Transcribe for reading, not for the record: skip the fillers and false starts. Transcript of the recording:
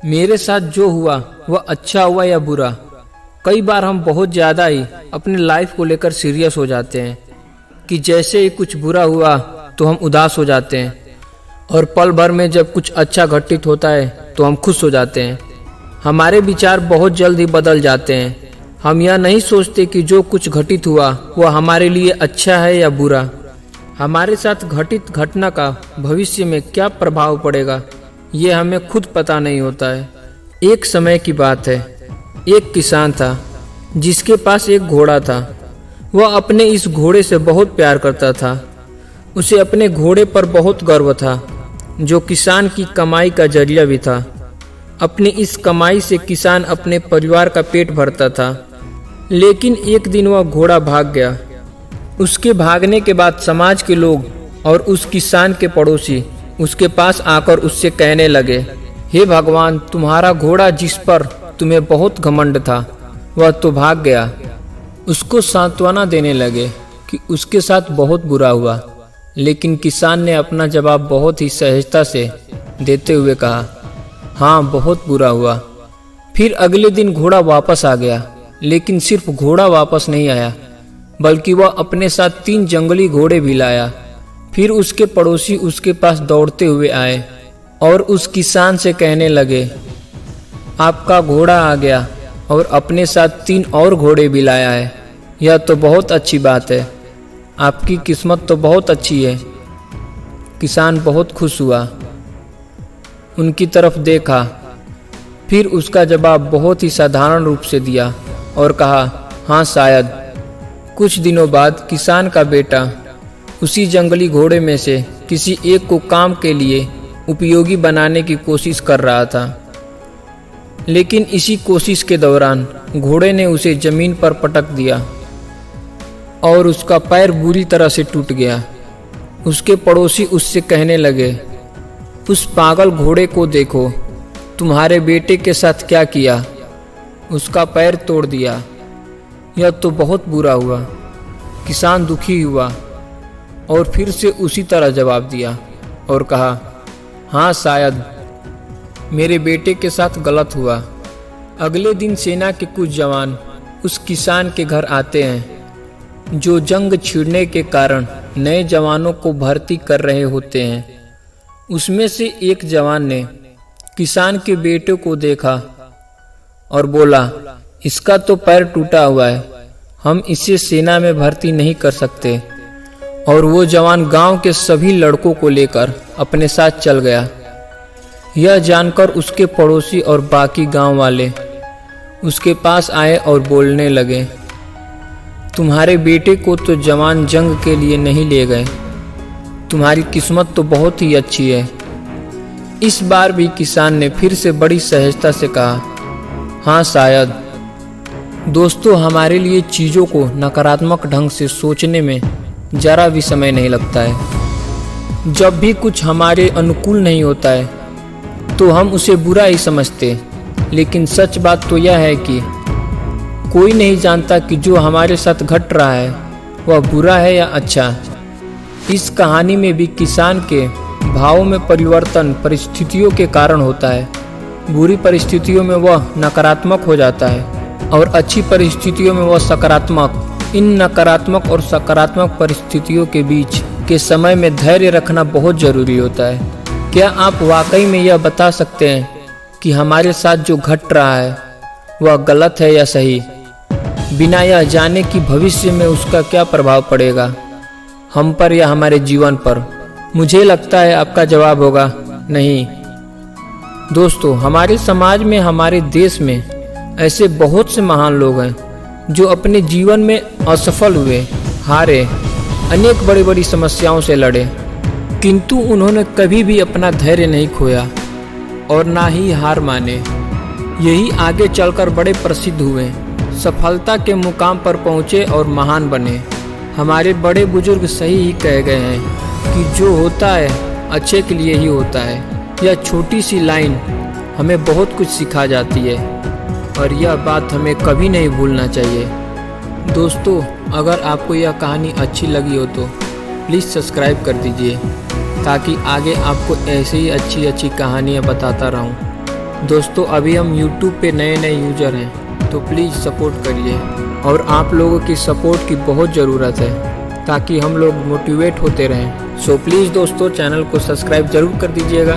मेरे साथ जो हुआ वह अच्छा हुआ या बुरा, कई बार हम बहुत ज़्यादा ही अपनी लाइफ को लेकर सीरियस हो जाते हैं कि जैसे ही कुछ बुरा हुआ तो हम उदास हो जाते हैं, और पल भर में जब कुछ अच्छा घटित होता है तो हम खुश हो जाते हैं। हमारे विचार बहुत जल्द ही बदल जाते हैं। हम यह नहीं सोचते कि जो कुछ घटित हुआ वह हमारे लिए अच्छा है या बुरा। हमारे साथ घटित घटना का भविष्य में क्या प्रभाव पड़ेगा ये हमें खुद पता नहीं होता है। एक समय की बात है, एक किसान था जिसके पास एक घोड़ा था। वह अपने इस घोड़े से बहुत प्यार करता था। उसे अपने घोड़े पर बहुत गर्व था, जो किसान की कमाई का जरिया भी था। अपनी इस कमाई से किसान अपने परिवार का पेट भरता था। लेकिन एक दिन वह घोड़ा भाग गया। उसके भागने के बाद समाज के लोग और उस किसान के पड़ोसी उसके पास आकर उससे कहने लगे, हे भगवान, तुम्हारा घोड़ा जिस पर तुम्हें बहुत घमंड था वह तो भाग गया। उसको सांत्वना देने लगे कि उसके साथ बहुत बुरा हुआ। लेकिन किसान ने अपना जवाब बहुत ही सहजता से देते हुए कहा, हाँ, बहुत बुरा हुआ। फिर अगले दिन घोड़ा वापस आ गया, लेकिन सिर्फ घोड़ा वापस नहीं आया, बल्कि वह अपने साथ 3 जंगली घोड़े भी लाया। फिर उसके पड़ोसी उसके पास दौड़ते हुए आए और उस किसान से कहने लगे, आपका घोड़ा आ गया और अपने साथ 3 और घोड़े भी लाया है। यह तो बहुत अच्छी बात है, आपकी किस्मत तो बहुत अच्छी है। किसान बहुत खुश हुआ, उनकी तरफ देखा, फिर उसका जवाब बहुत ही साधारण रूप से दिया और कहा, हाँ शायद। कुछ दिनों बाद किसान का बेटा उसी जंगली घोड़े में से किसी एक को काम के लिए उपयोगी बनाने की कोशिश कर रहा था। लेकिन इसी कोशिश के दौरान घोड़े ने उसे जमीन पर पटक दिया और उसका पैर बुरी तरह से टूट गया। उसके पड़ोसी उससे कहने लगे, उस पागल घोड़े को देखो, तुम्हारे बेटे के साथ क्या किया, उसका पैर तोड़ दिया। यह तो बहुत बुरा हुआ। किसान दुखी हुआ और फिर से उसी तरह जवाब दिया और कहा, हाँ शायद मेरे बेटे के साथ गलत हुआ। अगले दिन सेना के कुछ जवान उस किसान के घर आते हैं, जो जंग छिड़ने के कारण नए जवानों को भर्ती कर रहे होते हैं। उसमें से एक जवान ने किसान के बेटे को देखा और बोला, इसका तो पैर टूटा हुआ है, हम इसे सेना में भर्ती नहीं कर सकते। और वो जवान गांव के सभी लड़कों को लेकर अपने साथ चल गया। यह जानकर उसके पड़ोसी और बाकी गांव वाले उसके पास आए और बोलने लगे, तुम्हारे बेटे को तो जवान जंग के लिए नहीं ले गए, तुम्हारी किस्मत तो बहुत ही अच्छी है। इस बार भी किसान ने फिर से बड़ी सहजता से कहा, हाँ शायद। दोस्तों, हमारे लिए चीज़ों को नकारात्मक ढंग से सोचने में जरा भी समय नहीं लगता है। जब भी कुछ हमारे अनुकूल नहीं होता है तो हम उसे बुरा ही समझते, लेकिन सच बात तो यह है कि कोई नहीं जानता कि जो हमारे साथ घट रहा है वह बुरा है या अच्छा। इस कहानी में भी किसान के भावों में परिवर्तन परिस्थितियों के कारण होता है। बुरी परिस्थितियों में वह नकारात्मक हो जाता है और अच्छी परिस्थितियों में वह सकारात्मक। इन नकारात्मक और सकारात्मक परिस्थितियों के बीच के समय में धैर्य रखना बहुत जरूरी होता है। क्या आप वाकई में यह बता सकते हैं कि हमारे साथ जो घट रहा है वह गलत है या सही, बिना यह जाने कि भविष्य में उसका क्या प्रभाव पड़ेगा हम पर या हमारे जीवन पर? मुझे लगता है आपका जवाब होगा नहीं। दोस्तों, हमारे समाज में, हमारे देश में ऐसे बहुत से महान लोग हैं जो अपने जीवन में असफल हुए, हारे, अनेक बड़ी बड़ी समस्याओं से लड़े, किंतु उन्होंने कभी भी अपना धैर्य नहीं खोया और ना ही हार माने। यही आगे चलकर बड़े प्रसिद्ध हुए, सफलता के मुकाम पर पहुँचे और महान बने। हमारे बड़े बुजुर्ग सही ही कह गए हैं कि जो होता है अच्छे के लिए ही होता है। यह छोटी सी लाइन हमें बहुत कुछ सिखा जाती है और यह बात हमें कभी नहीं भूलना चाहिए। दोस्तों, अगर आपको यह कहानी अच्छी लगी हो तो प्लीज़ सब्सक्राइब कर दीजिए, ताकि आगे आपको ऐसे ही अच्छी अच्छी कहानियाँ बताता रहूँ। दोस्तों अभी हम YouTube पे नए नए यूज़र हैं, तो प्लीज़ सपोर्ट करिए और आप लोगों की सपोर्ट की बहुत ज़रूरत है ताकि हम लोग मोटिवेट होते रहें। सो प्लीज़ दोस्तों चैनल को सब्सक्राइब ज़रूर कर दीजिएगा।